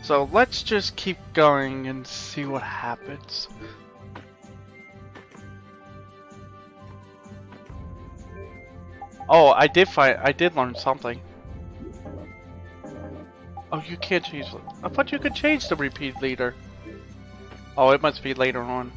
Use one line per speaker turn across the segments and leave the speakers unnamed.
So let's just keep going and see what happens. Oh, I did learn something. Oh, you can't change. I thought you could change the repeat leader. Oh, it must be later on.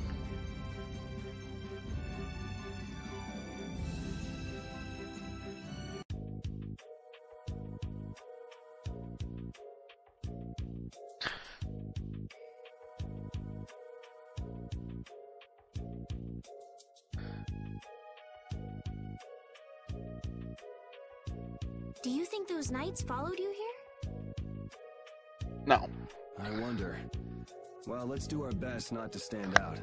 Do you think those knights followed you here?
No.
I wonder. Well, let's do our best not to stand out.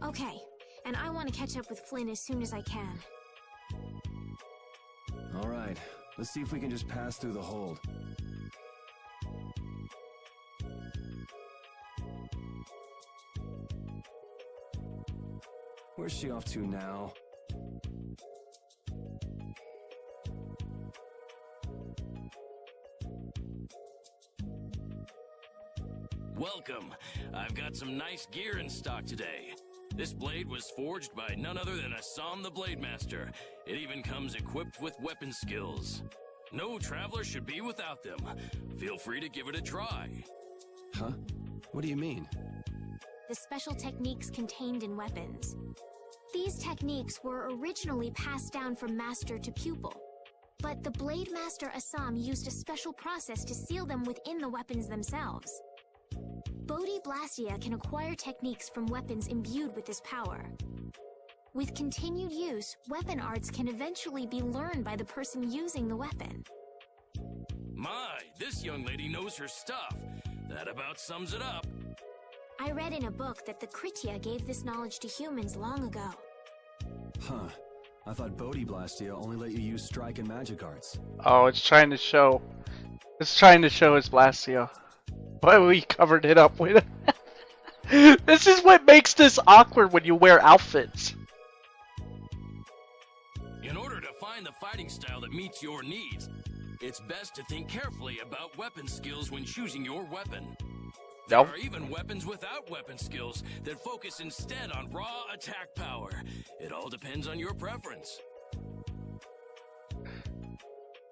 Okay, and I want to catch up with Flynn as soon as I can.
All right, let's see if we can just pass through the hold. Where's she off to now?
Welcome. I've got some nice gear in stock today. This blade was forged by none other than Assam the Blade Master. It even comes equipped with weapon skills. No traveler should be without them. Feel free to give it a try.
Huh? What do you mean?
The special techniques contained in weapons. These techniques were originally passed down from master to pupil, but the Blade Master Assam used a special process to seal them within the weapons themselves. Bodhi Blastia can acquire techniques from weapons imbued with this power. With continued use, weapon arts can eventually be learned by the person using the weapon.
My, this young lady knows her stuff. That about sums it up.
I read in a book that the Kritya gave this knowledge to humans long ago.
Huh. I thought Bodhi Blastia only let you use strike and magic arts.
Oh, it's trying to show. It's trying to show his Blastia. Why we covered it up with it? This is what makes this awkward when you wear outfits.
In order to find the fighting style that meets your needs, it's best to think carefully about weapon skills when choosing your weapon. There are even weapons without weapon skills that focus instead on raw attack power. It all depends on your preference.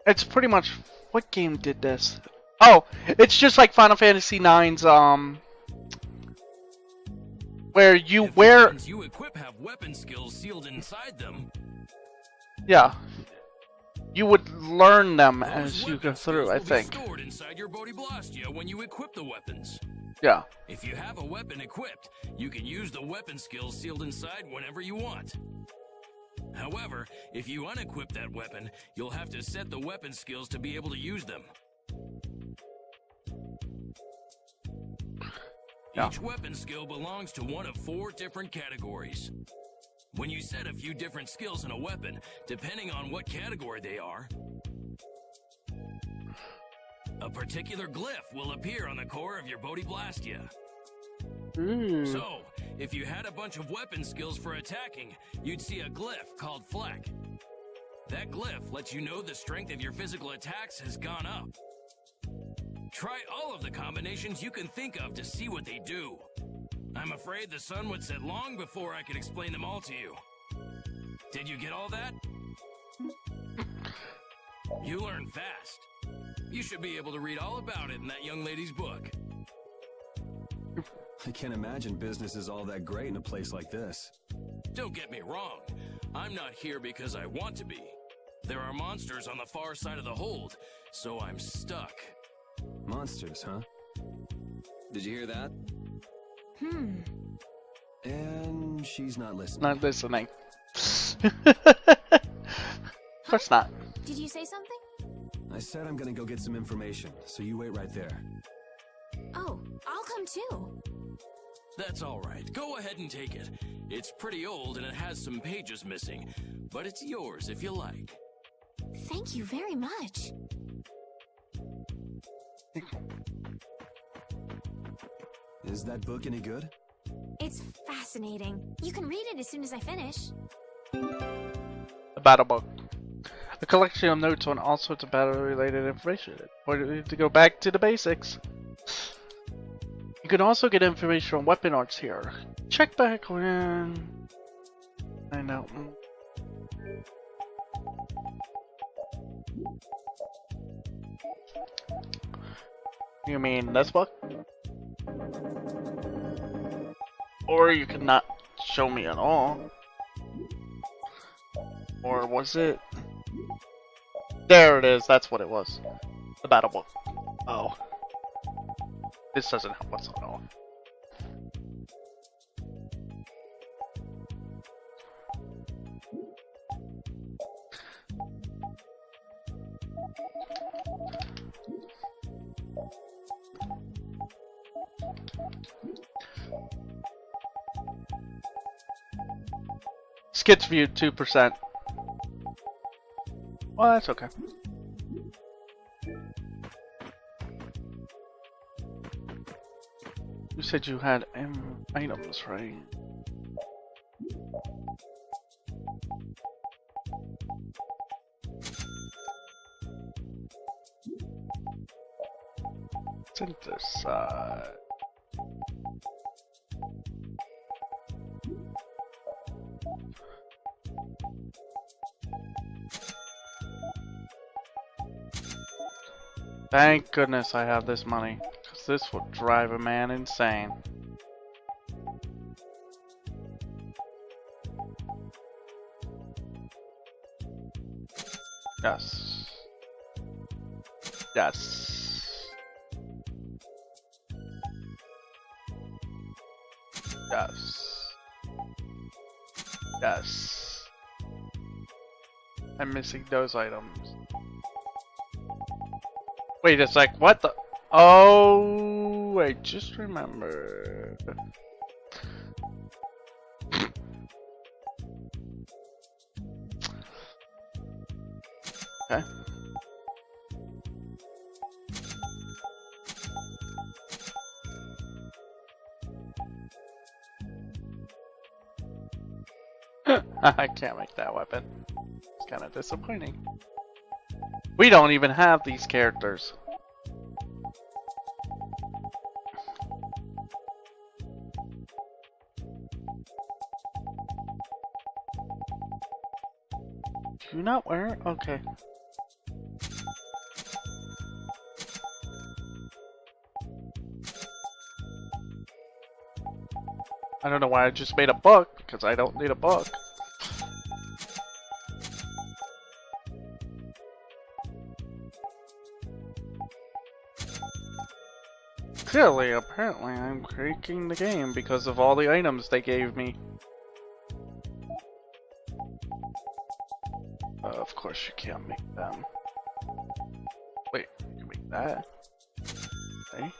It's pretty much... What game did this? Oh, it's just like Final Fantasy IX's, where you
if
wear...
weapons you equip have weapon skills sealed inside them.
Yeah. You would learn them
Those
as you go
weapon
through,
skills
I
will
think.
be stored inside your Bodhi Blastia when you equip the weapons.
Yeah.
If you have a weapon equipped, you can use the weapon skills sealed inside whenever you want. However, if you unequip that weapon, you'll have to set the weapon skills to be able to use them.
Yeah.
Each weapon skill belongs to one of 4 different categories. When you set a few different skills in a weapon, depending on what category they are, a particular glyph will appear on the core of your Bodhi Blastia. So, if you had a bunch of weapon skills for attacking, you'd see a glyph called Fleck. That glyph lets you know the strength of your physical attacks has gone up. Try all of the combinations you can think of to see what they do. I'm afraid the sun would set long before I could explain them all to you. Did you get all that? You learn fast. You should be able to read all about it in that young lady's book.
I can't imagine business is all that great in a place like this.
Don't get me wrong. I'm not here because I want to be. There are monsters on the far side of the hold, so I'm stuck.
Monsters, huh? Did you hear that? And she's not listening.
Not listening. Of course not.
Did you say something?
I said I'm gonna go get some information, so you wait right there.
Oh, I'll come too.
That's all right. Go ahead and take it. It's pretty old and it has some pages missing, but it's yours if you like.
Thank you very much.
Is that book any good?
It's fascinating. You can read it as soon as I finish.
The battle book. A collection of notes on all sorts of battle-related information. Or to go back to the basics. You can also get information on weapon arts here. Check back when... I know. You mean this book? Or you could not show me at all. Or was it? There it is, that's what it was. The battle book. Oh. This doesn't help us at all. Skits viewed 2%. Well, that's okay. You said you had items, right? Synthesize. Thank goodness I have this money, because this would drive a man insane. Yes. Yes. Yes. Yes. I'm missing those items. Wait a sec, what the? Oh, I just remembered. Okay. I can't make that weapon. It's kind of disappointing. We don't even have these characters. Do you not wear it? Okay. I don't know why I just made a book, because I don't need a book. Clearly, apparently, I'm breaking the game because of all the items they gave me. Of course you can't make them. Wait, you can make that. Okay.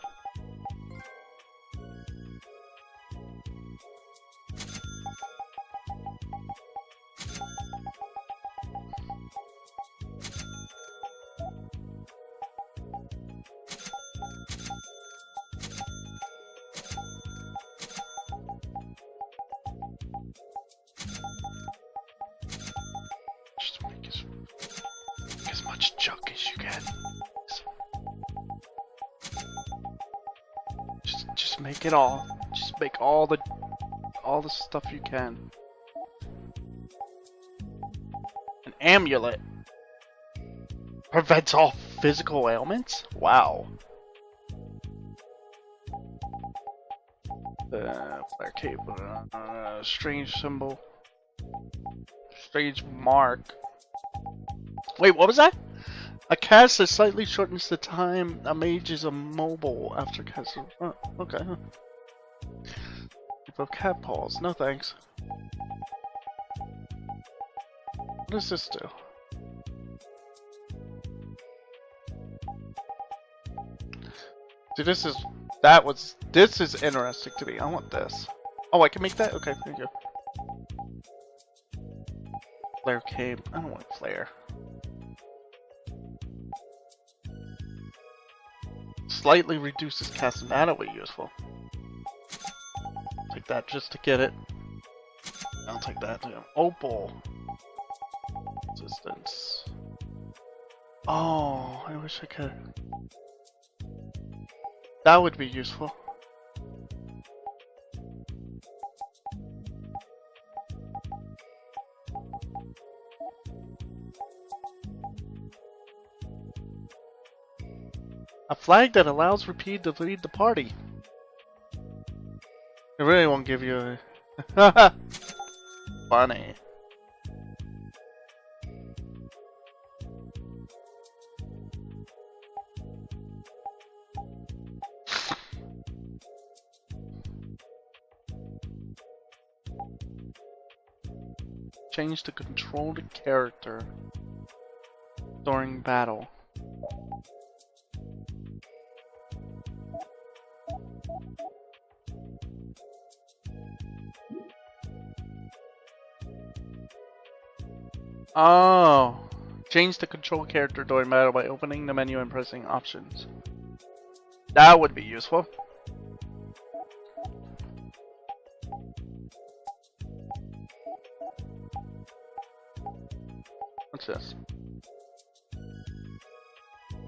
Make it all. Just make all the stuff you can. An amulet prevents all physical ailments? Wow. Flare cape, strange symbol. Strange mark. Wait, what was that? A cast that slightly shortens the time a mage is immobile after casting. Oh, okay. Evoke cat paws. No thanks. What does this do? See, this is interesting to me. I want this. Oh, I can make that? Okay, thank you. Flare cape. I don't want flare. Slightly reduces casting. That'll be useful. Take that just to get it. I'll take that too. Opal. Resistance. Oh, I wish I could. That would be useful. A flag that allows Repeat to lead the party. It really won't give you a... Funny. Change to control the character during battle. Oh, change the control character during battle by opening the menu and pressing options. That would be useful. What's this?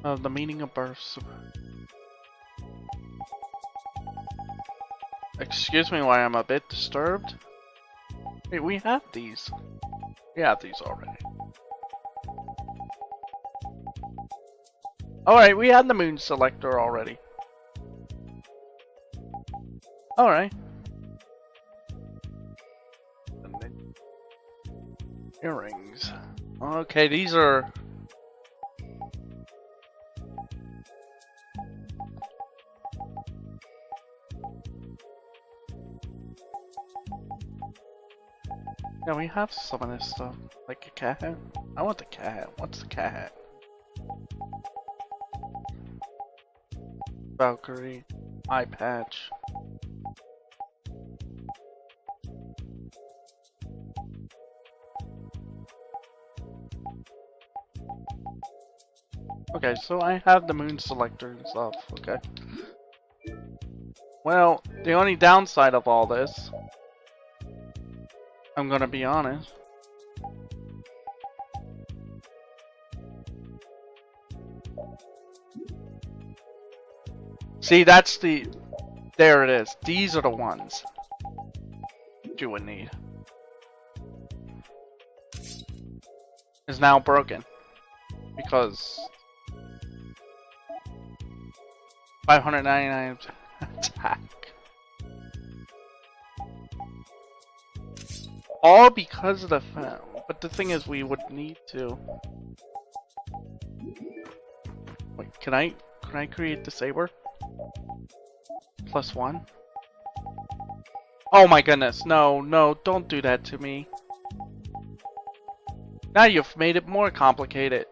The meaning of births. Excuse me, why I'm a bit disturbed. Wait, we have these. We have these already. Alright, we had the moon selector already. Alright. Earrings. Okay, these are... Yeah, we have some of this stuff. Like a cat hat. I want the cat hat. What's the cat hat? Valkyrie. Eye patch. Okay, so I have the moon selector and stuff. Okay. Well, the only downside of all this, I'm gonna be honest, see, that's the... There it is. These are the ones you would need. Is now broken. Because 599 attack. All because of the fan. But the thing is, we would need to... Wait, can I create the saber? +1? Oh my goodness, no, no, don't do that to me. Now you've made it more complicated.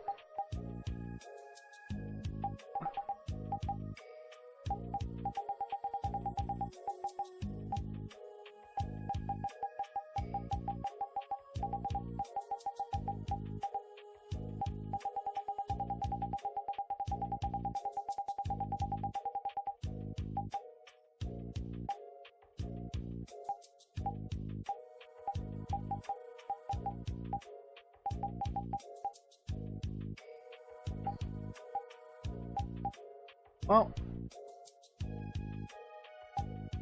Well,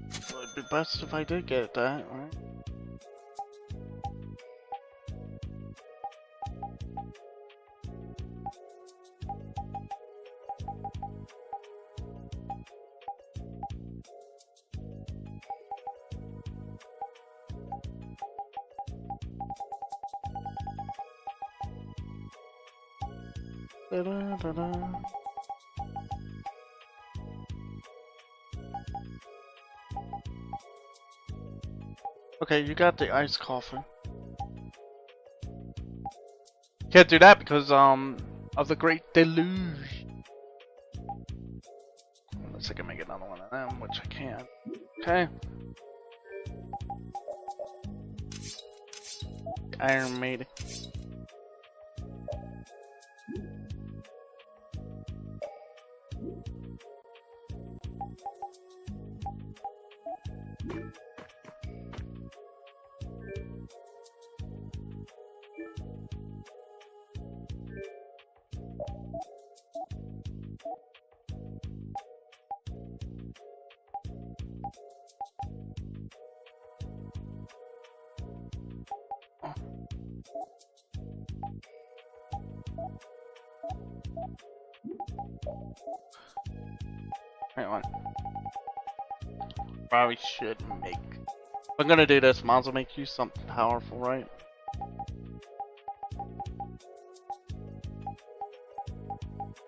it would be best if I did get that, right? Da-da-da-da. Okay, you got the ice coffin. Can't do that because of the great deluge. Unless I can make another one of them, which I can. Okay. Iron Maiden. Hang on. Probably should make. If I'm gonna do this, might as well make you something powerful, right?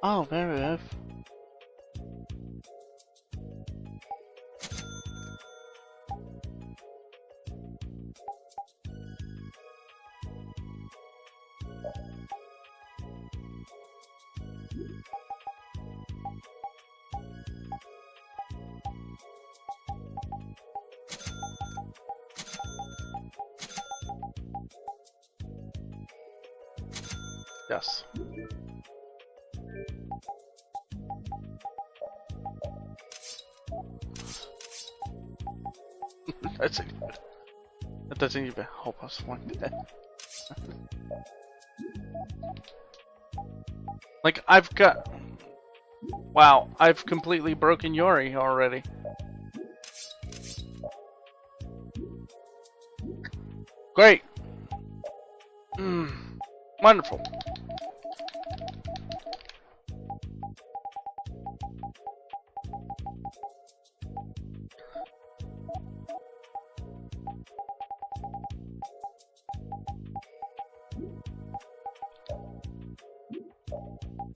Oh, there it is. Yes. That doesn't even help us like that. Like, I've got... Wow, I've completely broken Yori already. Great! Wonderful.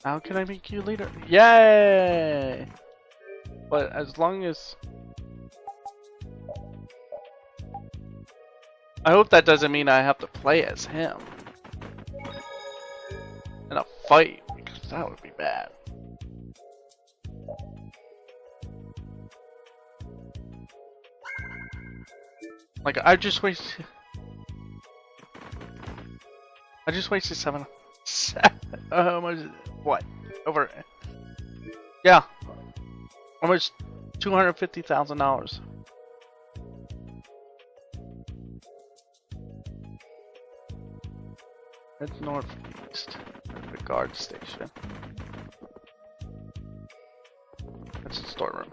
How can I make you leader? Yay! But as long as... I hope that doesn't mean I have to play as him in a fight, because that would be bad. Like, I just wasted 7. How much? What? Over? Yeah, almost $250,000. It's northeast. The guard station. That's the storeroom.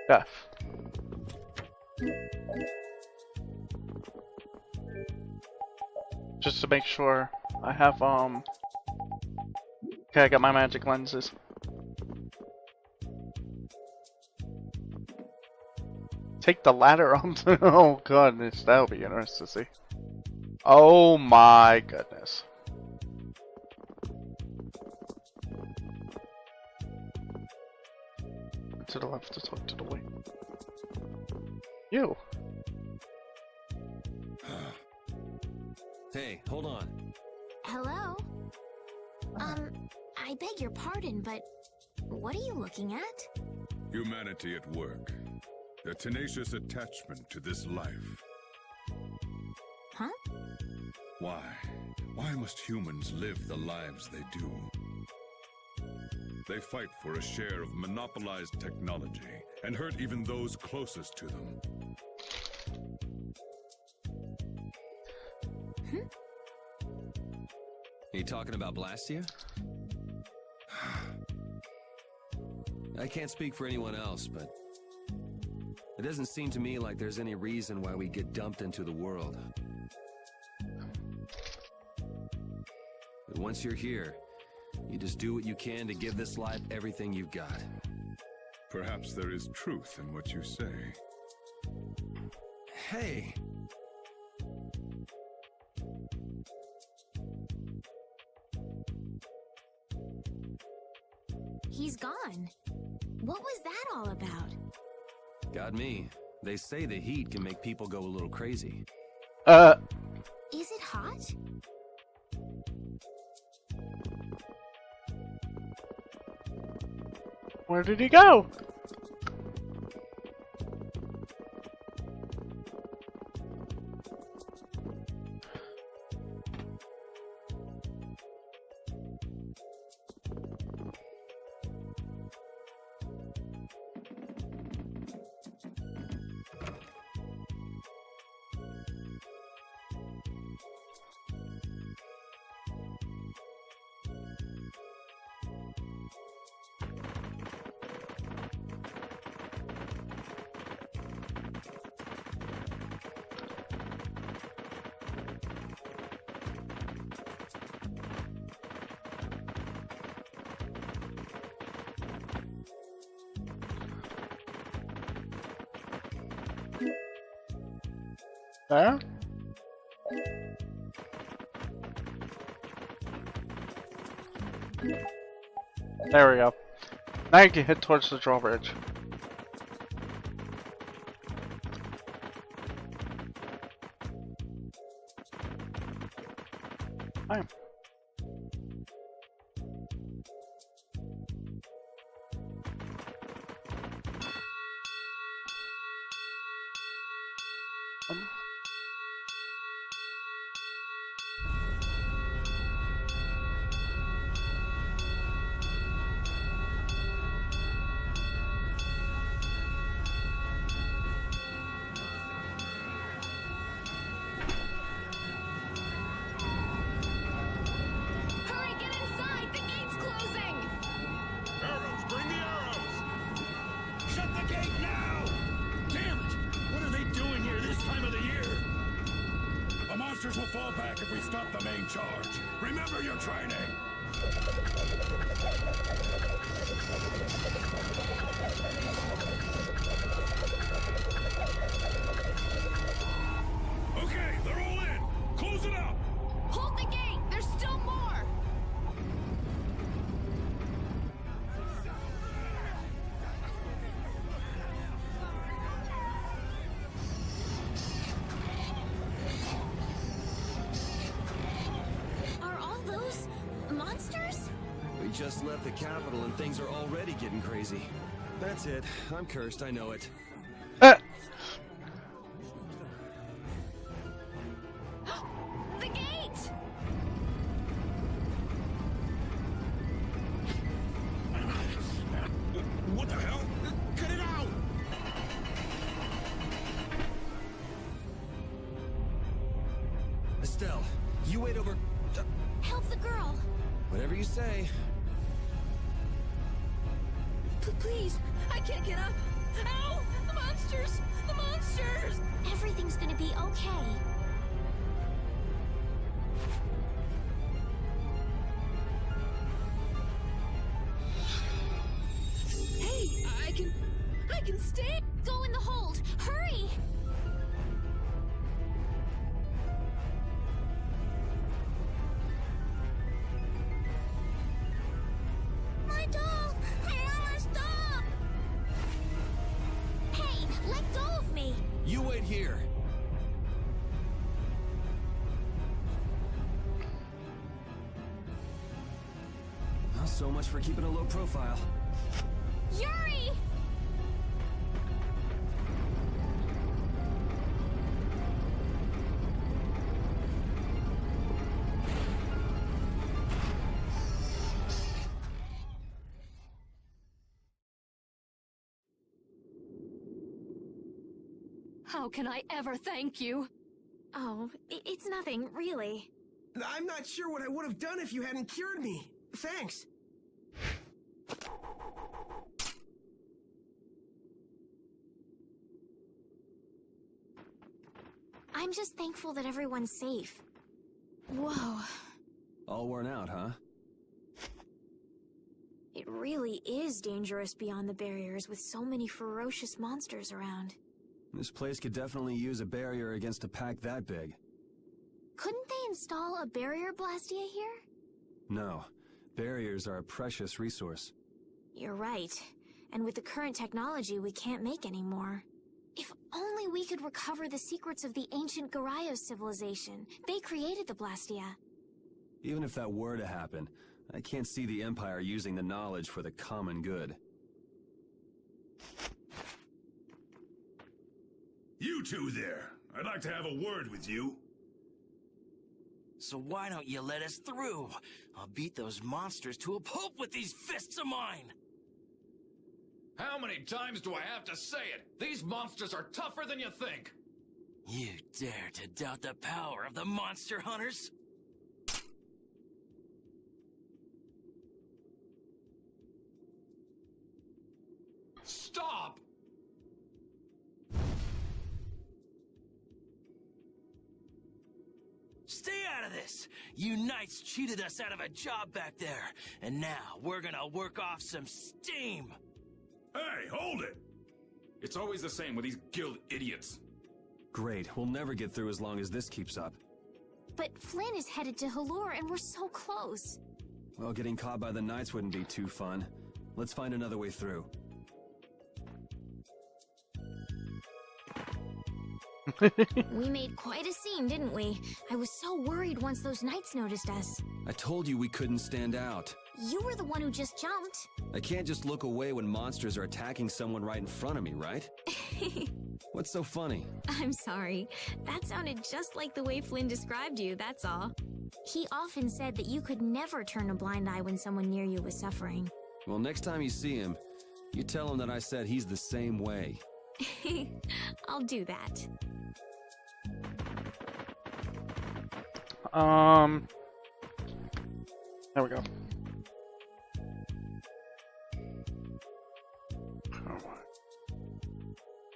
Beth. Just to make sure I have okay, I got my magic lenses. Take the ladder on. Oh goodness, that'll be interesting to see. Oh my goodness. To the left, to talk to the right. You.
Hey, hold on.
Hello? I beg your pardon, but what are you looking at?
Humanity at work. Their tenacious attachment to this life.
Huh?
Why? Why must humans live the lives they do? They fight for a share of monopolized technology and hurt even those closest to them.
Are you talking about Blastia? I can't speak for anyone else, but it doesn't seem to me like there's any reason why we get dumped into the world. But once you're here, you just do what you can to give this life everything you've got.
Perhaps there is truth in what you say.
Hey!
He's gone. What was that all about?
Got me. They say the heat can make people go a little crazy.
Is it hot?
Where did he go? There? There we go. Now you can head towards the drawbridge. Fine.
Hurry, get inside! The gate's closing!
Arrows, bring the arrows!
Shut the gate now! Damn it! What are they doing here this time of the year?
The monsters will fall back if we stop the main charge. Remember your training! Okay, they're all in! Close it up!
Hold the gate! There's still more! Are all those monsters?
We just left the capital and things are already getting crazy. That's it. I'm cursed, I know it.
The gate!
What the hell? Cut it out!
Estelle, you wait over...
Help the girl!
Whatever you say.
Please, I can't get up. Ow! The monsters! The monsters! Everything's gonna be okay. Hey, I can stay. Go in the hold. Hurry! My doll! Mama, stop! Hey, let go of me!
You wait here. Well, so much for keeping a low profile.
Yuri!
How can I ever thank you?
Oh, it's nothing, really.
I'm not sure what I would have done if you hadn't cured me. Thanks.
I'm just thankful that everyone's safe. Whoa.
All worn out, huh?
It really is dangerous beyond the barriers with so many ferocious monsters around.
This place could definitely use a barrier against a pack that big.
Couldn't they install a barrier blastia here?
No. Barriers are a precious resource.
You're right. And with the current technology, we can't make any more. If only we could recover the secrets of the ancient Garayos civilization. They created the blastia.
Even if that were to happen, I can't see the Empire using the knowledge for the common good.
You two there. I'd like to have a word with you.
So why don't you let us through? I'll beat those monsters to a pulp with these fists of mine!
How many times do I have to say it? These monsters are tougher than you think!
You dare to doubt the power of the monster hunters?
Stop!
Stay out of this! You knights cheated us out of a job back there, and now we're gonna work off some steam!
Hey, hold it!
It's always the same with these guild idiots.
Great, we'll never get through as long as this keeps up.
But Flynn is headed to Halor and we're so close.
Well, getting caught by the Knights wouldn't be too fun. Let's find another way through.
We made quite a scene, didn't we? I was so worried once those Knights noticed us.
I told you we couldn't stand out.
You were the one who just jumped.
I can't just look away when monsters are attacking someone right in front of me, right? What's so funny?
I'm sorry. That sounded just like the way Flynn described you, that's all. He often said that you could never turn a blind eye when someone near you was suffering.
Well, next time you see him, you tell him that I said he's the same way.
I'll do that.
There we go.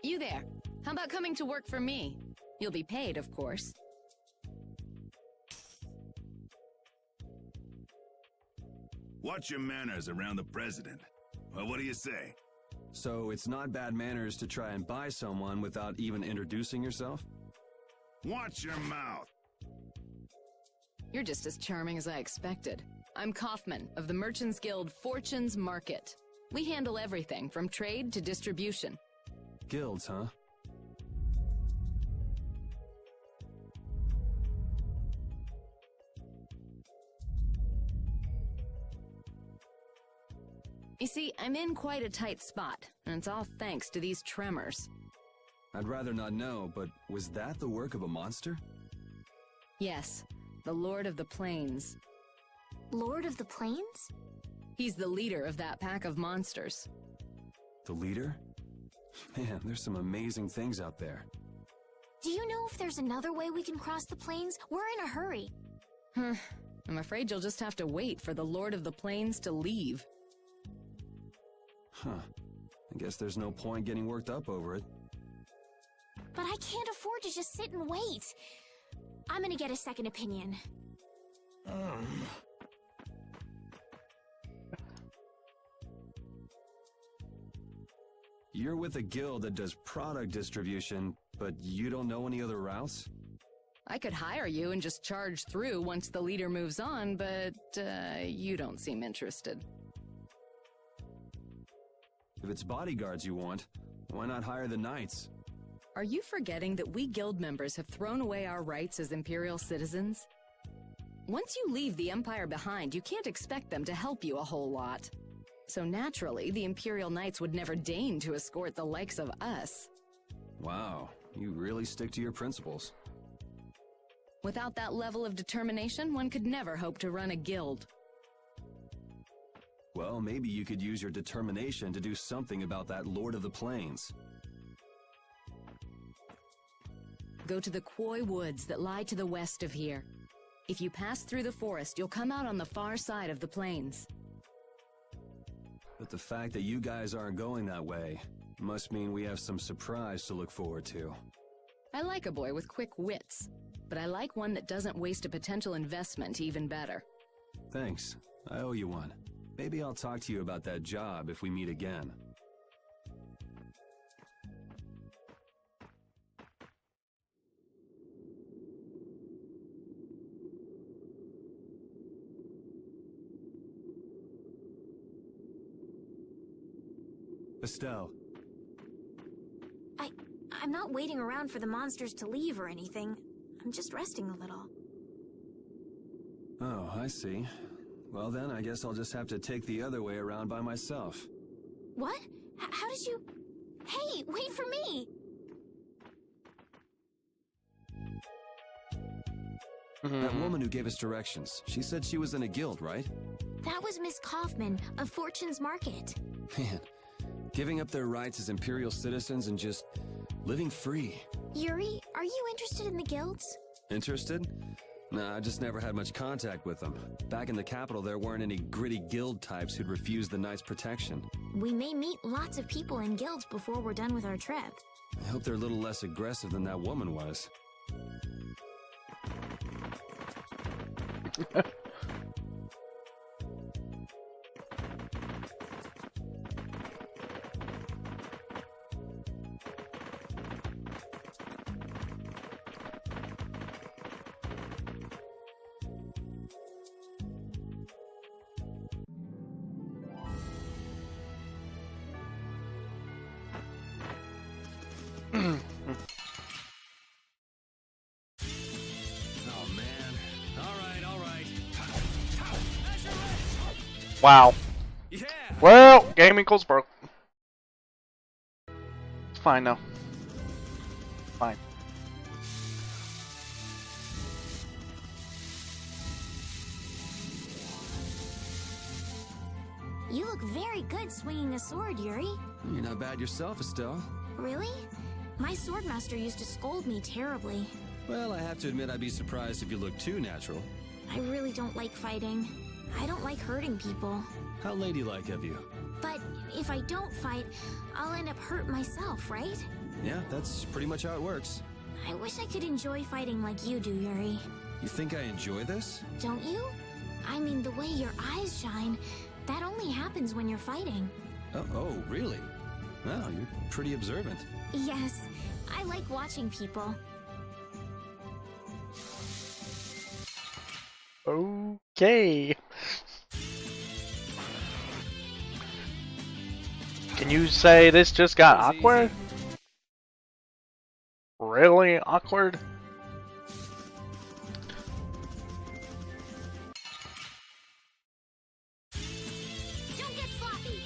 You there. How about coming to work for me? You'll be paid, of course.
Watch your manners around the president. Well, what do you say?
So it's not bad manners to try and buy someone without even introducing yourself?
Watch your mouth.
You're just as charming as I expected. I'm Kaufman of the Merchants Guild Fortune's Market. We handle everything from trade to distribution.
Guilds, huh?
You see, I'm in quite a tight spot, and it's all thanks to these tremors.
I'd rather not know, but was that the work of a monster?
Yes, the Lord of the Plains.
Lord of the Plains?
He's the leader of that pack of monsters.
The leader? Man, there's some amazing things out there.
Do you know if there's another way we can cross the plains? We're in a hurry.
I'm afraid you'll just have to wait for the Lord of the Plains to leave.
Huh. I guess there's no point getting worked up over it.
But I can't afford to just sit and wait. I'm gonna get a second opinion.
You're with a guild that does product distribution, but you don't know any other routes?
I could hire you and just charge through once the leader moves on, but you don't seem interested.
If it's bodyguards you want, why not hire the knights?
Are you forgetting that we guild members have thrown away our rights as Imperial citizens? Once you leave the Empire behind, you can't expect them to help you a whole lot. So naturally, the Imperial Knights would never deign to escort the likes of us.
Wow, you really stick to your principles.
Without that level of determination, one could never hope to run a guild.
Well, maybe you could use your determination to do something about that Lord of the Plains.
Go to the Khoi Woods that lie to the west of here. If you pass through the forest, you'll come out on the far side of the plains.
But the fact that you guys aren't going that way must mean we have some surprise to look forward to.
I like a boy with quick wits, but I like one that doesn't waste a potential investment even better.
Thanks. I owe you one. Maybe I'll talk to you about that job if we meet again. Estelle.
I'm not waiting around for the monsters to leave or anything. I'm just resting a little.
Oh, I see. Well then, I guess I'll just have to take the other way around by myself.
What? How did you... Hey, wait for me!
That woman who gave us directions, she said she was in a guild, right?
That was Miss Kaufman of Fortune's Market.
Man, giving up their rights as Imperial citizens and just living free.
Yuri, are you interested in the guilds?
Interested? Nah, I just never had much contact with them. Back in the capital, there weren't any gritty guild types who'd refuse the Knights' protection.
We may meet lots of people in guilds before we're done with our trip.
I hope they're a little less aggressive than that woman was.
Wow.
Yeah.
Well, gaming goes broke. It's fine now. Fine.
You look very good swinging a sword, Yuri.
You're not bad yourself, Estelle.
Really? My swordmaster used to scold me terribly.
Well, I have to admit I'd be surprised if you looked too natural.
I really don't like fighting. I don't like hurting people.
How ladylike of you.
But if I don't fight, I'll end up hurt myself, right?
Yeah, that's pretty much how it works.
I wish I could enjoy fighting like you do, Yuri.
You think I enjoy this?
Don't you? I mean, the way your eyes shine, that only happens when you're fighting.
Oh, really? Wow, you're pretty observant.
Yes, I like watching people.
Okay. Can you say this just got awkward? Really awkward?
Don't get sloppy!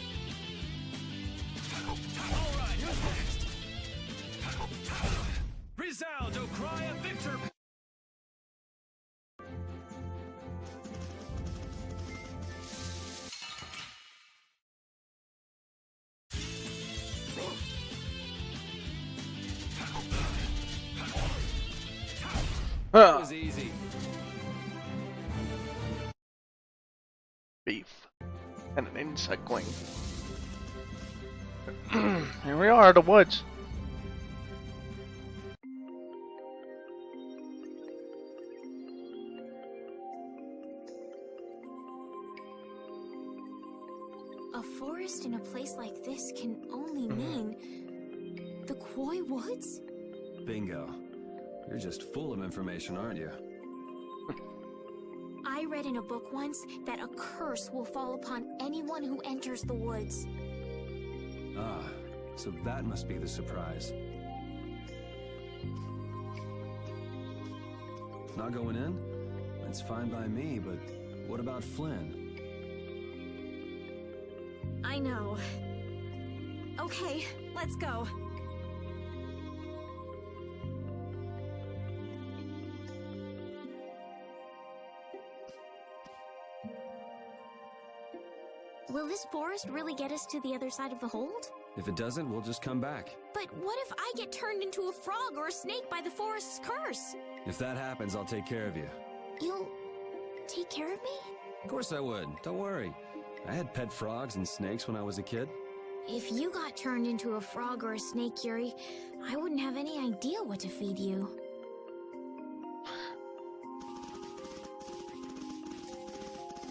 Alright, who's next? Resound, O cry of victor! That was easy.
Beef and an insect wing. Here we are, the woods.
A forest in a place like this can only mean the Koi Woods?
Bingo. You're just full of information, aren't you?
I read in a book once that a curse will fall upon anyone who enters the woods.
Ah, so that must be the surprise. Not going in? That's fine by me, but what about Flynn?
I know. Okay, let's go. Will this forest really get us to the other side of the hold?
If it doesn't, we'll just come back.
But what if I get turned into a frog or a snake by the forest's curse?
If that happens, I'll take care of you.
You'll take care of me?
Of course I would. Don't worry. I had pet frogs and snakes when I was a kid.
If you got turned into a frog or a snake, Yuri, I wouldn't have any idea what to feed you.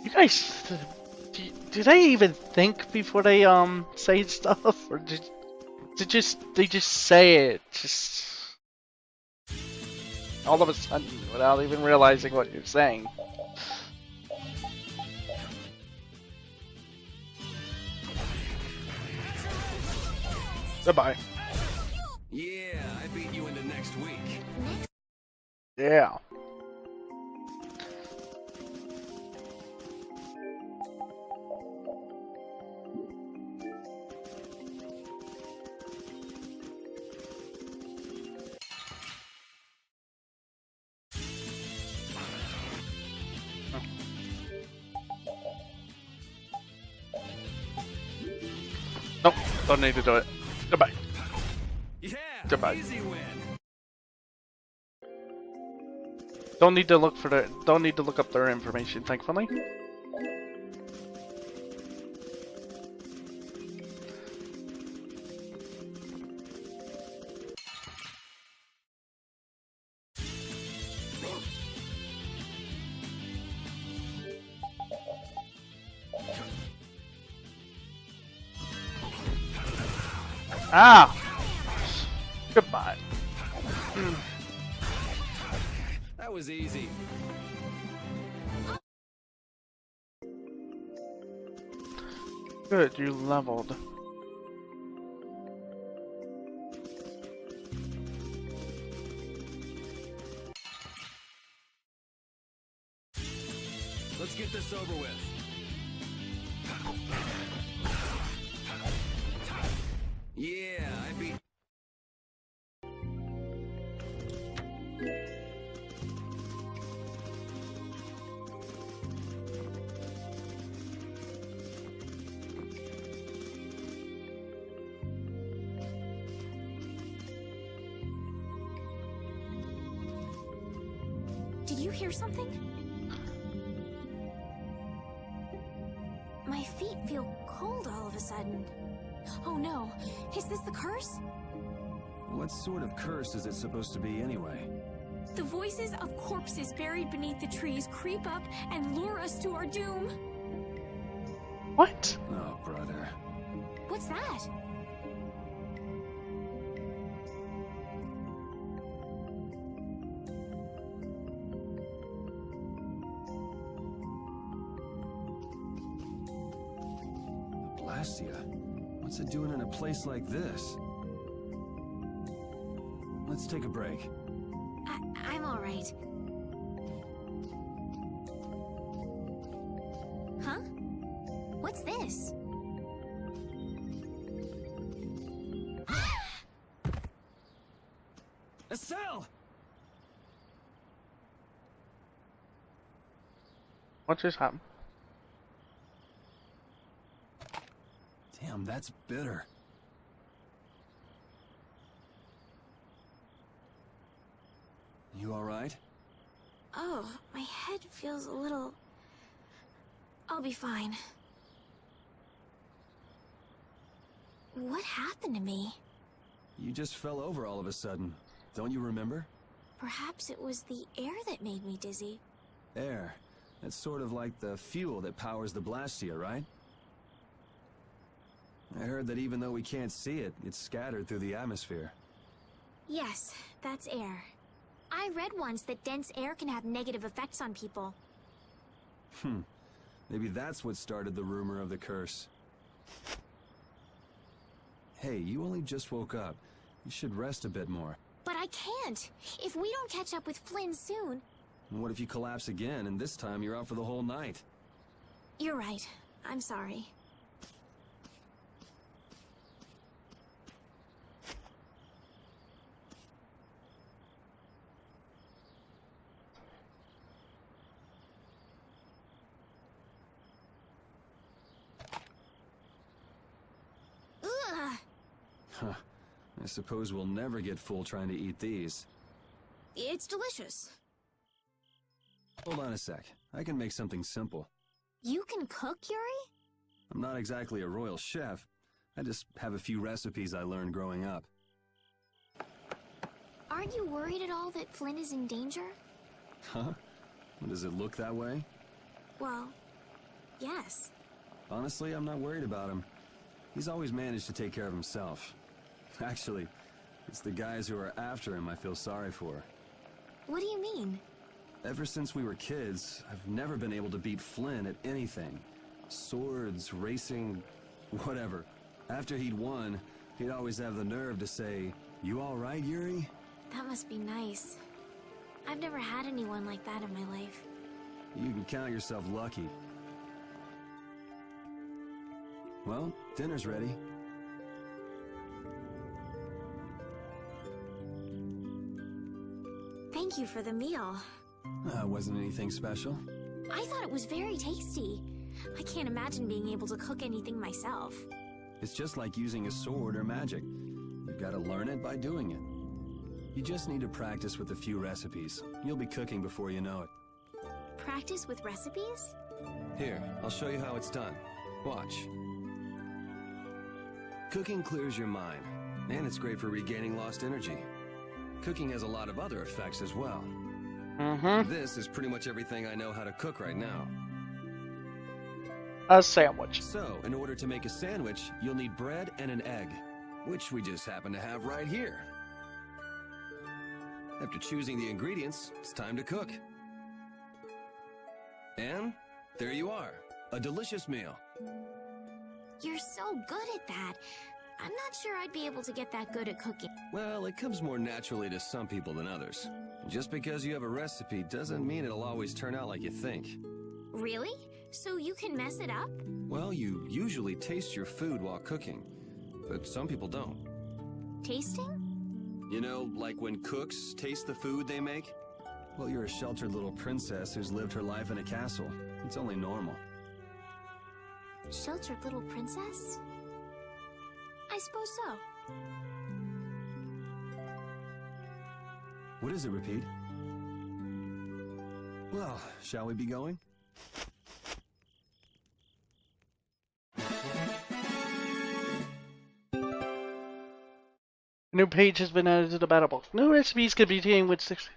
You guys, do they even think before they say stuff, or they just say it just all of a sudden without even realizing what you're saying? Goodbye.
Yeah, I beat you into next week.
Yeah. Nope, don't need to do it. Goodbye.
Yeah,
Goodbye.
easy win.
Don't need to look up their information, thankfully. Ah! Goodbye.
That was easy.
Good, you leveled.
Let's get this over with.
Yeah, I beat...
Did you hear something? My feet feel cold all of a sudden. Oh no, is this the curse?
What sort of curse is it supposed to be anyway?
The voices of corpses buried beneath the trees creep up and lure us to our doom.
What?
Oh, brother.
What's that?
Blastia? What's it doing in a place like this? Let's take a break.
I'm all right. Huh? What's this?
Estelle!
What just happened?
Damn, that's bitter. You alright?
Oh, my head feels a little... I'll be fine. What happened to me?
You just fell over all of a sudden. Don't you remember?
Perhaps it was the air that made me dizzy.
Air. That's sort of like the fuel that powers the Blastia, right? I heard that even though we can't see it, it's scattered through the atmosphere.
Yes, that's air. I read once that dense air can have negative effects on people.
Maybe that's what started the rumor of the curse. Hey, you only just woke up. You should rest a bit more.
But I can't. If we don't catch up with Flynn soon...
And what if you collapse again, and this time you're out for the whole night?
You're right. I'm sorry. Ugh.
Huh. I suppose we'll never get full trying to eat these.
It's delicious.
Hold on a sec. I can make something simple.
You can cook, Yuri?
I'm not exactly a royal chef. I just have a few recipes I learned growing up.
Aren't you worried at all that Flynn is in danger?
Huh? Does it look that way?
Well, yes.
Honestly, I'm not worried about him. He's always managed to take care of himself. Actually, it's the guys who are after him I feel sorry for.
What do you mean?
Ever since we were kids, I've never been able to beat Flynn at anything. Swords, racing, whatever. After he'd won, he'd always have the nerve to say, "You all right, Yuri?"
That must be nice. I've never had anyone like that in my life.
You can count yourself lucky. Well, dinner's ready.
Thank you for the meal.
Wasn't anything special.
I thought it was very tasty. I can't imagine being able to cook anything myself.
It's just like using a sword or magic. You've got to learn it by doing it. You just need to practice with a few recipes. You'll be cooking before you know it.
Practice with recipes?
Here, I'll show you how it's done. Watch. Cooking clears your mind, and it's great for regaining lost energy. Cooking has a lot of other effects as well. This is pretty much everything I know how to cook right now.
A sandwich.
So, in order to make a sandwich, you'll need bread and an egg, which we just happen to have right here. After choosing the ingredients, it's time to cook. And there you are, a delicious meal.
You're so good at that. I'm not sure I'd be able to get that good at cooking.
Well, it comes more naturally to some people than others. Just because you have a recipe doesn't mean it'll always turn out like you think.
Really? So you can mess it up?
Well, you usually taste your food while cooking, but some people don't.
Tasting?
You know, like when cooks taste the food they make? Well, you're a sheltered little princess who's lived her life in a castle. It's only normal.
Sheltered little princess? I suppose so.
What is it, Repeat? Well, shall we be going?
New page has been added to the battle book. New recipes can be taken with 6.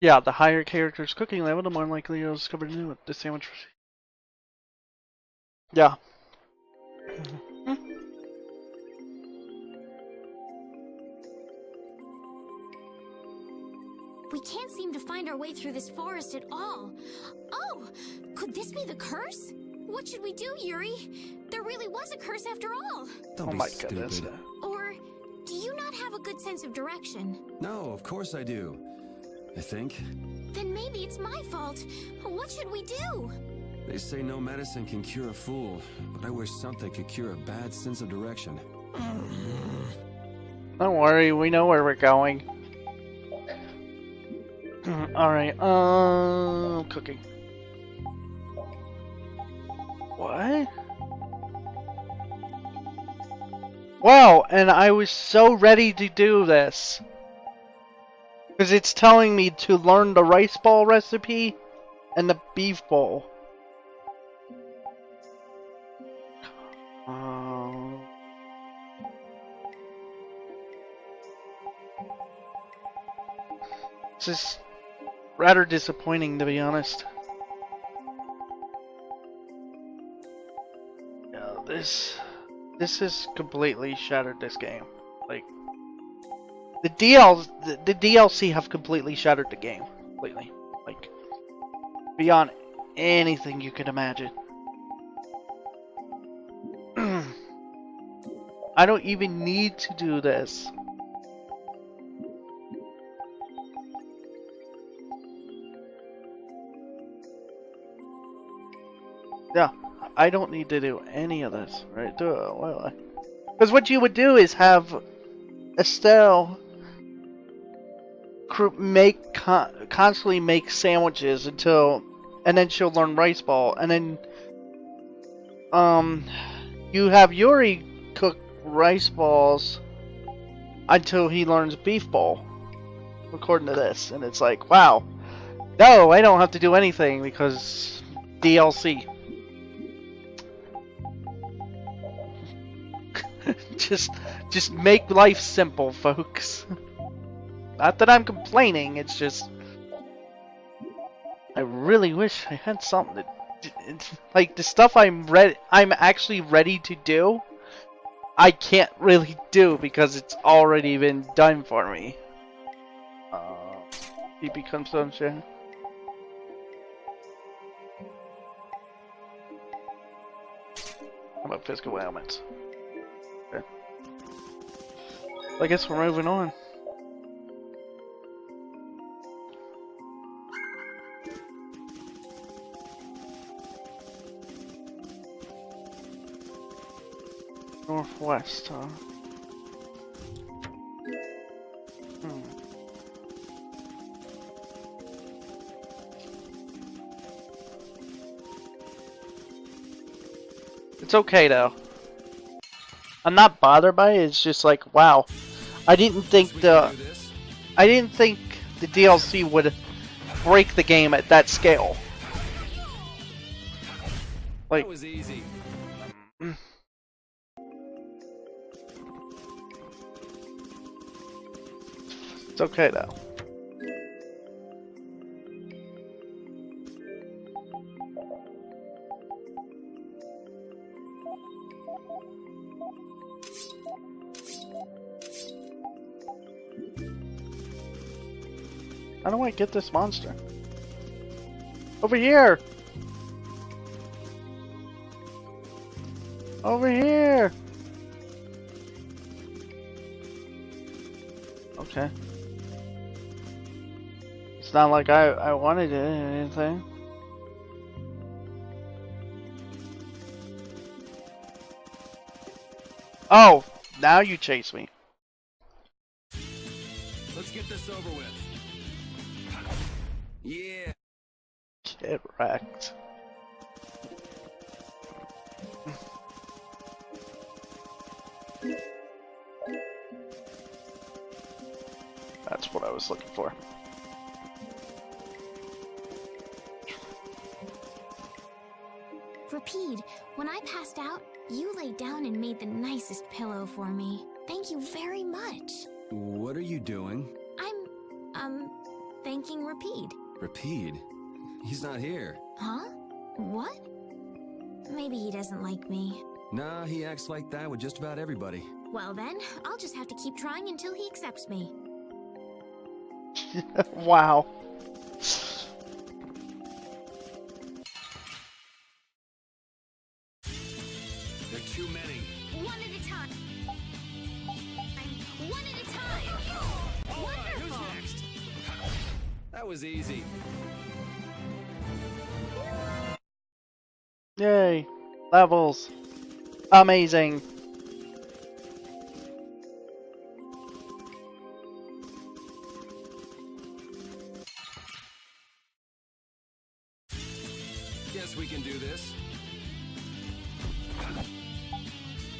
Yeah, the higher character's cooking level, the more likely you'll discover the sandwich recipe. Yeah.
We can't seem to find our way through this forest at all. Oh, could this be the curse? What should we do, Yuri? There really was a curse after all.
Don't be
my
stupid.
goodness.
Or do you not have a good sense of direction?
No, of course I do. I think.
Then maybe it's my fault. What should we do?
They say no medicine can cure a fool, but I wish something could cure a bad sense of direction.
Don't worry, we know where we're going. Alright, cooking. What? Wow, and I was so ready to do this. Because it's telling me to learn the rice ball recipe and the beef bowl. This is rather disappointing, to be honest. Yeah, this has completely shattered this game. Like, the DLC have completely shattered the game. Completely. Like, beyond anything you could imagine. I don't even need to do this. Yeah, I don't need to do any of this, right? Because what you would do is have Estelle constantly make sandwiches and then she'll learn rice ball, and then you have Yuri cook rice balls until he learns beef bowl, according to this, and it's like, wow, no, I don't have to do anything because DLC. just make life simple, folks. Not that I'm complaining, it's just I really wish I had something to, like the stuff I'm actually ready to do. I can't really do because it's already been done for me. PP consumption. How about physical ailments? Okay. I guess we're moving on. Northwest, huh? It's okay though. I'm not bothered by it. It's just like, wow, I didn't think the DLC would break the game at that scale. Like,
That was easy.
it's okay though. How do I get this monster? Over here! Over here! Okay. It's not like I wanted it or anything. Oh, now you chase me.
Let's get this over with. Yeah.
Get wrecked. That's what I was looking for.
Rapide, when I passed out, you laid down and made the nicest pillow for me. Thank you very much.
What are you doing?
I'm, thanking Rapide.
Rapide? He's not here.
Huh? What? Maybe he doesn't like me.
Nah, he acts like that with just about everybody.
Well then, I'll just have to keep trying until he accepts me.
Wow.
There are too many.
One at a time. One at a time.
Who's
Wonderful.
next? That was easy.
Yay. Levels. Amazing.
Guess we can do this.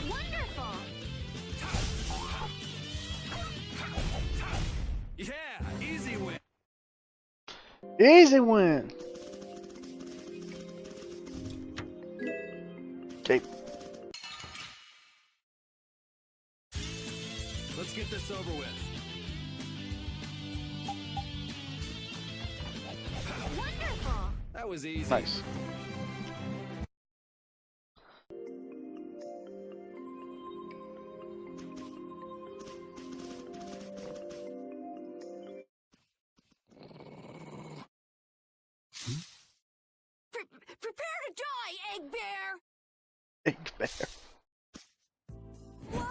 Wonderful.
Yeah, easy win.
Easy win. Okay.
Let's get this over with.
Wonderful.
That was easy.
Nice.
Prepare to die, Egg Bear.
Big bear.
Whoa!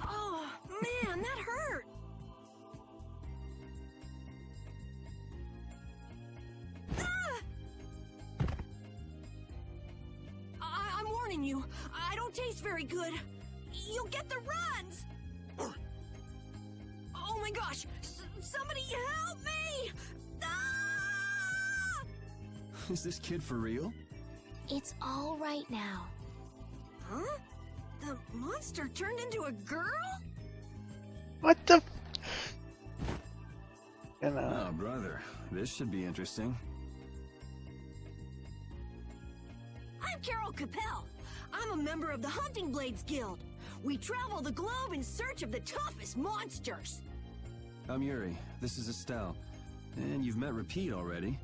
Oh, man, that hurt. I'm warning you. I don't taste very good. You'll get the runs. Oh my gosh! Somebody help me! Ah!
Is this kid for real?
It's all right now. Huh? The monster turned into a girl?
What the?
Oh, brother. This should be interesting.
I'm Carol Capel. I'm a member of the Hunting Blades Guild. We travel the globe in search of the toughest monsters.
I'm Yuri. This is Estelle. And you've met Rapide already.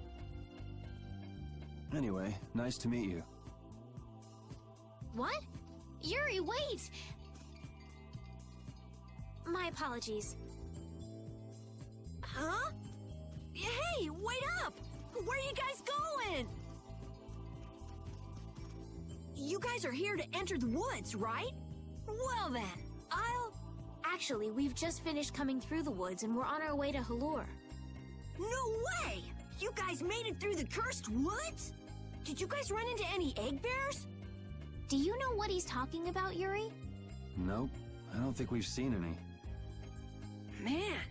Anyway, nice to meet you.
What? Yuri, wait! My apologies.
Huh? Hey, wait up! Where are you guys going? You guys are here to enter the woods, right? Well then,
Actually, we've just finished coming through the woods and we're on our way to Halure.
No way! You guys made it through the cursed woods? Did you guys run into any egg bears?
Do you know what he's talking about, Yuri?
Nope. I don't think we've seen any.
Man,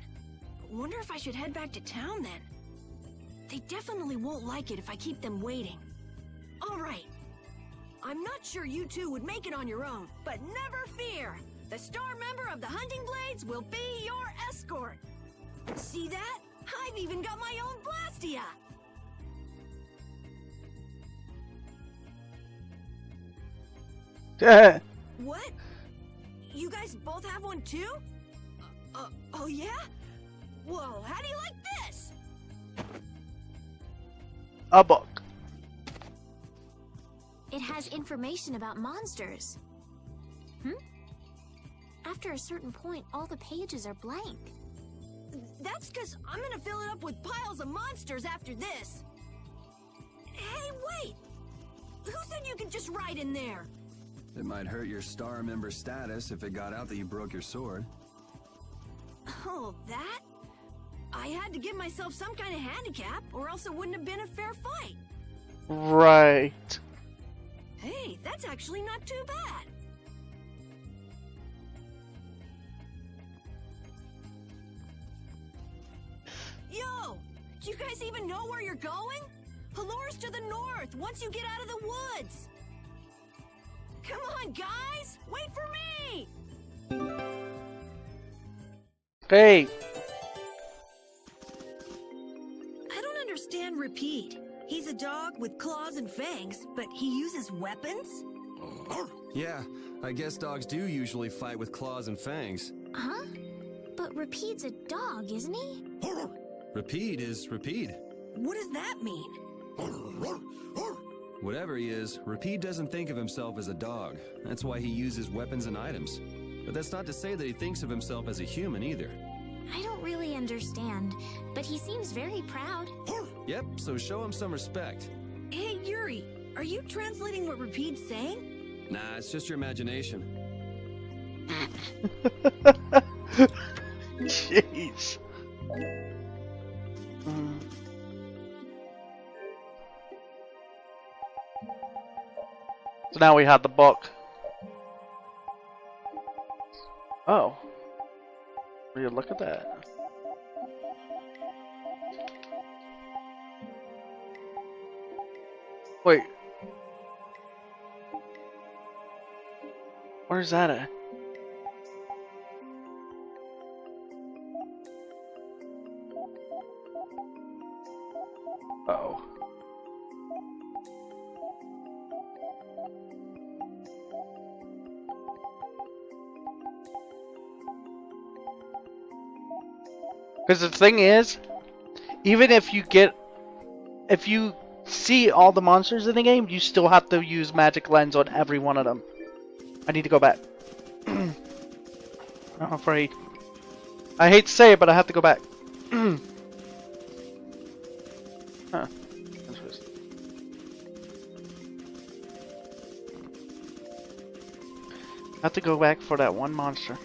wonder if I should head back to town then. They definitely won't like it if I keep them waiting. All right. I'm not sure you two would make it on your own, but never fear. The star member of the Hunting Blades will be your escort. See that? I've even got my own Blastia. What? You guys both have one too? Oh yeah? Whoa, how do you like this?
A book.
It has information about monsters. After a certain point, all the pages are blank.
That's because I'm gonna fill it up with piles of monsters after this. Hey, wait! Who said you could just ride in there?
It might hurt your star member status if it got out that you broke your sword.
Oh, that? I had to give myself some kind of handicap, or else it wouldn't have been a fair fight.
Right.
Hey, that's actually not too bad. Yo! Do you guys even know where you're going? Halore's to the north, once you get out of the woods! Come on, guys! Wait for me!
Hey.
I don't understand Repeat. He's a dog with claws and fangs, but he uses weapons?
Yeah, I guess dogs do usually fight with claws and fangs.
Huh? But Repeat's a dog, isn't he?
Repeat is Repeat.
What does that mean?
Whatever he is, Repeat doesn't think of himself as a dog. That's why he uses weapons and items. But that's not to say that he thinks of himself as a human either.
I don't really understand, but he seems very proud.
Yep, so show him some respect.
Hey, Yuri, are you translating what Repeat's saying?
Nah, it's just your imagination.
Jeez. So now we have the book. Oh. Will you look at that? Wait. Where's that at? Uh-oh. Because the thing is, even if you see all the monsters in the game, you still have to use magic lens on every one of them. I need to go back. I'm afraid. I hate to say it, but I have to go back. Huh. Interesting. I have to go back for that one monster.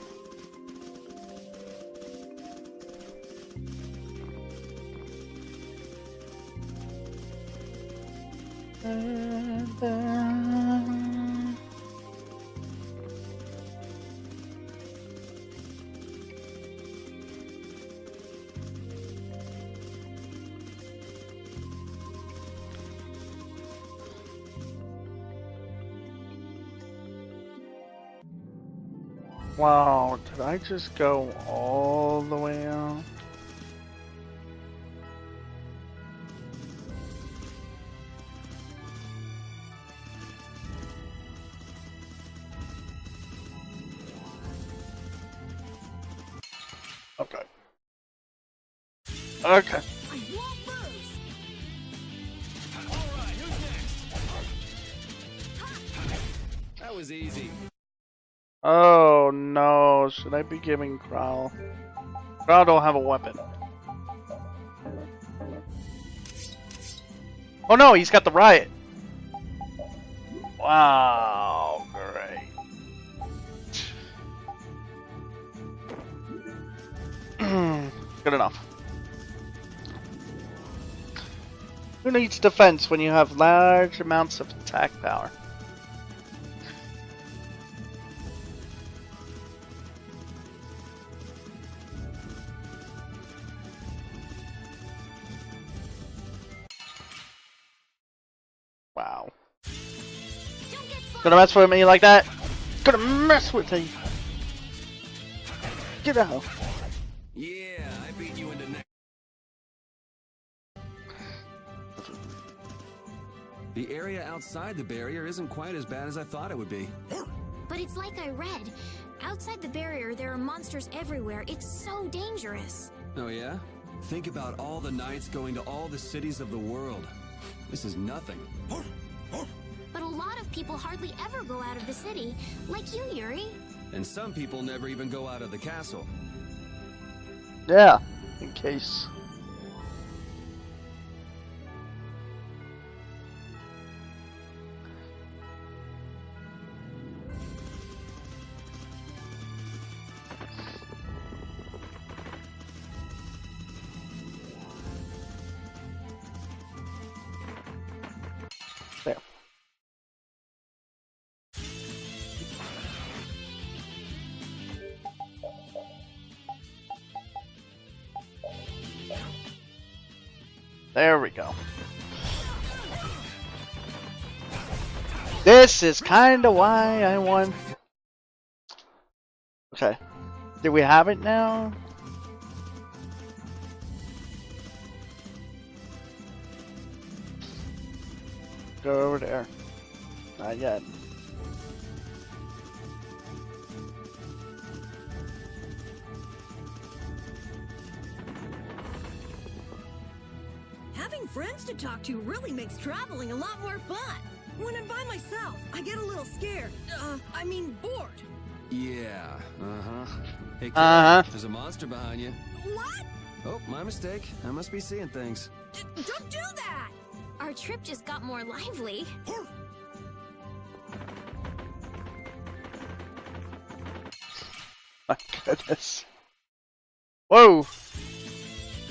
Wow, did I just go all the way out? Okay. Okay.
That was easy.
Oh no, should I be giving Growl? Growl don't have a weapon. Oh no, he's got the riot. Wow, great. Good enough. Who needs defense when you have large amounts of attack power? Wow. Gonna mess with me like that? Gonna mess with me. Get out.
Yeah, I beat you into next. The area outside the barrier isn't quite as bad as I thought it would be.
But it's like I read. Outside the barrier, there are monsters everywhere. It's so dangerous.
Oh yeah? Think about all the knights going to all the cities of the world. This is nothing.
But a lot of people hardly ever go out of the city, like you, Yuri.
And some people never even go out of the castle.
Yeah, in case. There we go. This is kinda why I won. Okay. Do we have it now? Go over there. Not yet.
Having friends to talk to really makes traveling a lot more fun. When I'm by myself, I get a little scared. I mean bored.
Yeah, Hey, kid, there's a monster behind you.
What?
Oh, my mistake. I must be seeing things.
Don't do that!
Our trip just got more lively.
My goodness. Whoa!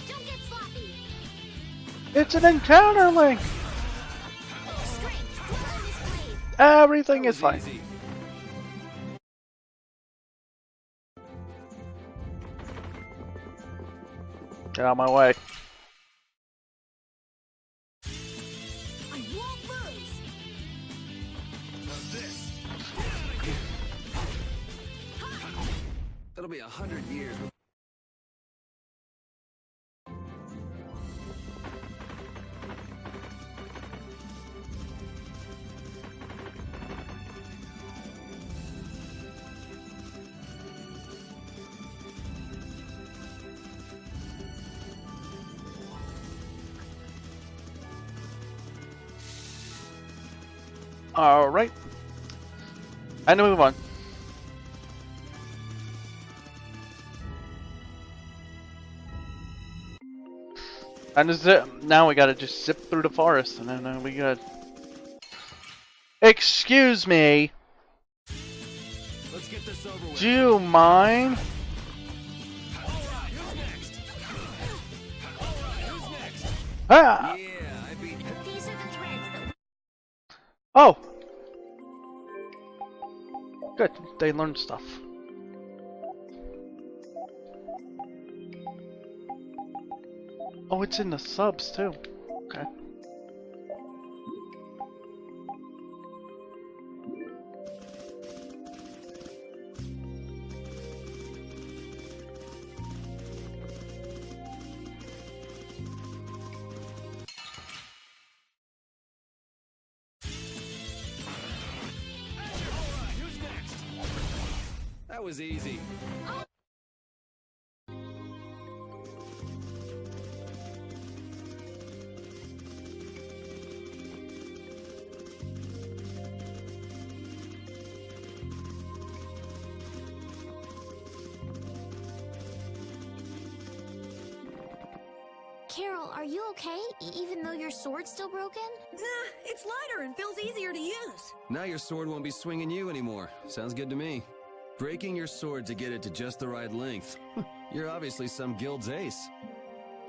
Don't get sloppy.
It's an encounter link!
Strength, dwell in this blade.
Everything is fine.
Easy.
Get out of my way.
I won't lose!
That'll be 100 years.
Alright. And move on. And now we gotta just zip through the forest, and then we got. Excuse me.
Let's get this over with.
Do you mind? Ah!
Yeah, I beat.
These are the threads that
Oh. Good. They learned stuff. Oh, it's in the subs too. Okay.
That was easy.
Carol, are you okay? Even though your sword's still broken?
Nah, it's lighter and feels easier to use.
Now your sword won't be swinging you anymore. Sounds good to me. Breaking your sword to get it to just the right length. You're obviously some guild's ace.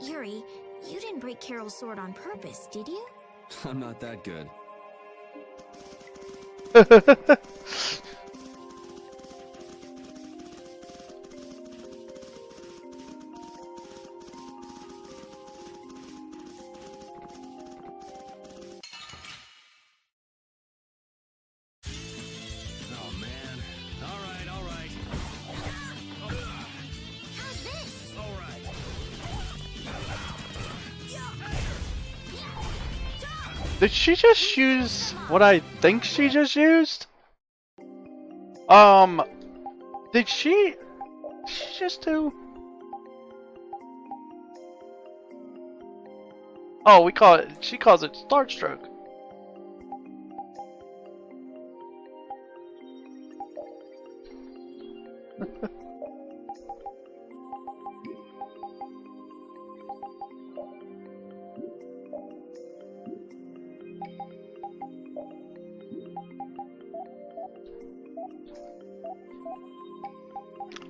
Yuri, you didn't break Carol's sword on purpose, did you?
I'm not that good. Oh man. All right.
How's this?
All right.
Did she just use what I think she just used? Did she just do? Oh, she calls it Star Stroke.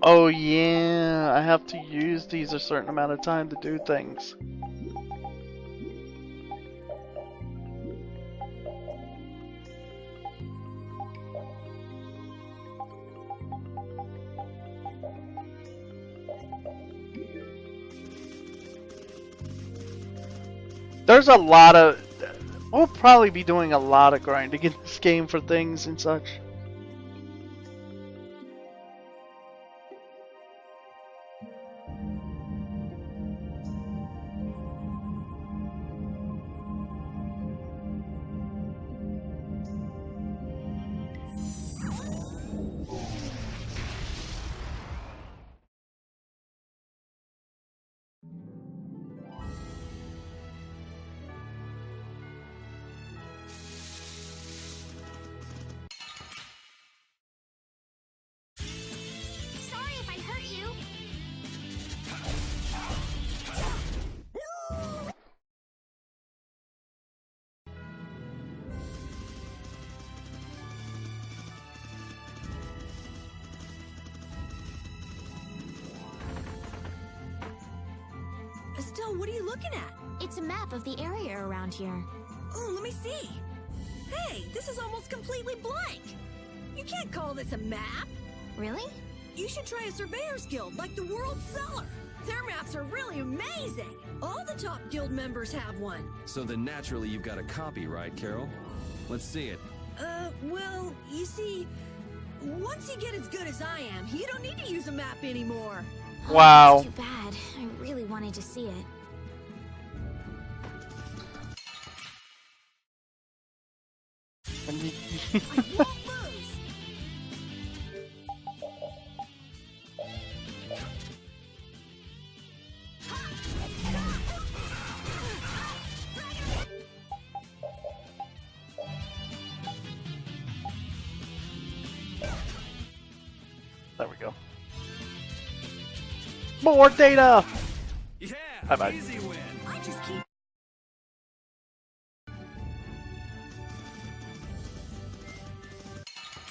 Oh yeah, I have to use these a certain amount of time to do things. There's a lot of... We'll probably be doing a lot of grinding in this game for things and such.
Sorry if I hurt you.
Estelle, what are you looking at?
It's a map of the area around here.
Oh, let me see. Hey, this is almost completely blank. You can't call this a map.
Really?
You should try a surveyor's guild like the World Cellar. Their maps are really amazing. All the top guild members have one.
So then naturally you've got a copy, right, Carol? Let's see it.
Well, you see, once you get as good as I am, you don't need to use a map anymore.
Wow.
That's too bad. I really wanted to see it.
I won't lose.
There we go. More data!
Yeah,
Bye-bye.
easy win.
I just keep...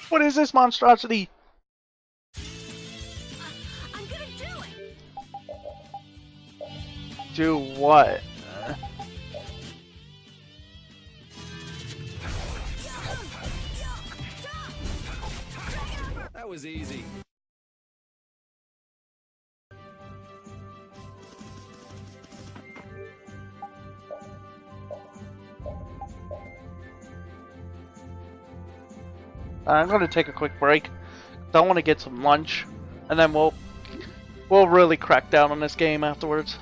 What is this monstrosity?
I'm gonna do it.
Do what?
That was easy.
I'm gonna take a quick break. I want to get some lunch, and then we'll really crack down on this game afterwards.